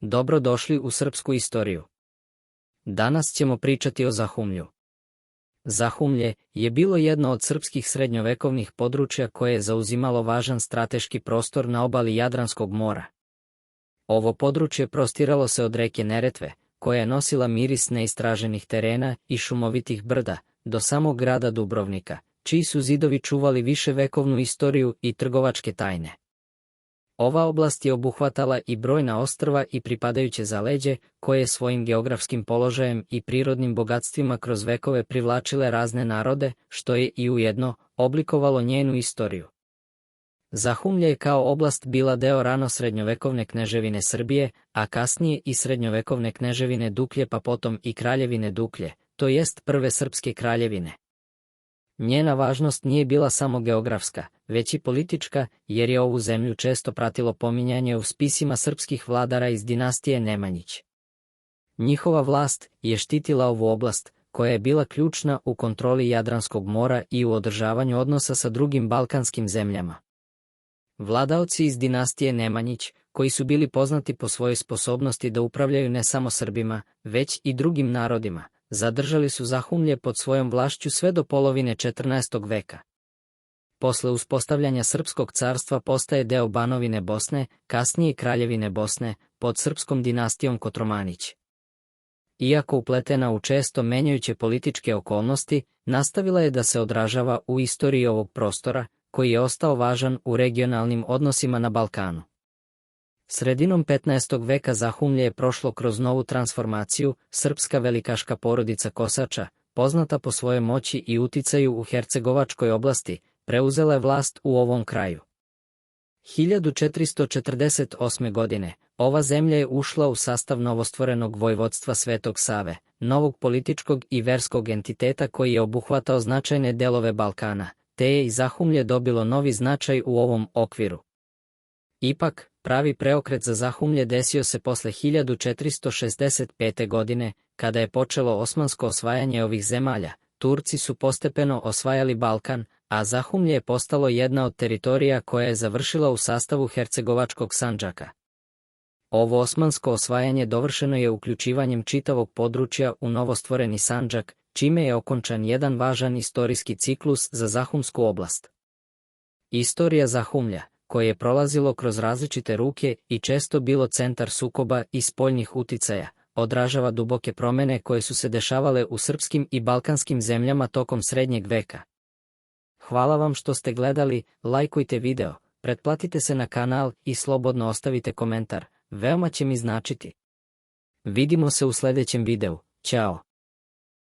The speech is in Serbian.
Dobro došli u srpsku istoriju. Danas ćemo pričati o Zahumlju. Zahumlje je bilo jedno od srpskih srednjovekovnih područja koje je zauzimalo važan strateški prostor na obali Jadranskog mora. Ovo područje prostiralo se od reke Neretve, koja je nosila miris neistraženih terena i šumovitih brda, do samog grada Dubrovnika, čiji su zidovi čuvali viševekovnu istoriju i trgovačke tajne. Ova oblast je obuhvatala i brojna ostrva i pripadajuće zaleđe, koje je svojim geografskim položajem i prirodnim bogatstvima kroz vekove privlačile razne narode, što je i ujedno oblikovalo njenu istoriju. Zahumlje je kao oblast bila deo rano srednjovekovne kneževine Srbije, a kasnije i srednjovekovne kneževine Duklje pa potom i kraljevine Duklje, to jest prve srpske kraljevine. Njena važnost nije bila samo geografska, već i politička, jer je ovu zemlju često pratilo pominjanje u spisima srpskih vladara iz dinastije Nemanjić. Njihova vlast je štitila ovu oblast, koja je bila ključna u kontroli Jadranskog mora i u održavanju odnosa sa drugim balkanskim zemljama. Vladaoci iz dinastije Nemanjić, koji su bili poznati po svojoj sposobnosti da upravljaju ne samo Srbima, već i drugim narodima, zadržali su Zahumlje pod svojom vlašću sve do polovine 14. veka. Posle uspostavljanja Srpskog carstva postaje deo Banovine Bosne, kasnije Kraljevine Bosne, pod srpskom dinastijom Kotromanić. Iako upletena u često menjajuće političke okolnosti, nastavila je da se odražava u istoriji ovog prostora, koji je ostao važan u regionalnim odnosima na Balkanu. Sredinom 15. veka Zahumlje je prošlo kroz novu transformaciju. Srpska velikaška porodica Kosača, poznata po svojoj moći i uticaju u Hercegovačkoj oblasti, preuzela je vlast u ovom kraju. 1448. godine, ova zemlja je ušla u sastav novostvorenog vojvodstva Svetog Save, novog političkog i verskog entiteta koji je obuhvatao značajne delove Balkana, te je i Zahumlje dobilo novi značaj u ovom okviru. Ipak, pravi preokret za Zahumlje desio se posle 1465. godine, kada je počelo osmansko osvajanje ovih zemalja. Turci su postepeno osvajali Balkan, a Zahumlje je postalo jedna od teritorija koja je završila u sastavu Hercegovačkog Sandžaka. Ovo osmansko osvajanje dovršeno je uključivanjem čitavog područja u novostvoreni Sandžak, čime je okončan jedan važan istorijski ciklus za Zahumsku oblast. Istorija Zahumlja, koje je prolazilo kroz različite ruke i često bilo centar sukoba i spoljnih uticaja, odražava duboke promene koje su se dešavale u srpskim i balkanskim zemljama tokom srednjeg veka. Hvala vam što ste gledali, lajkujte video, pretplatite se na kanal i slobodno ostavite komentar, veoma će mi značiti. Vidimo se u sljedećem videu, ćao.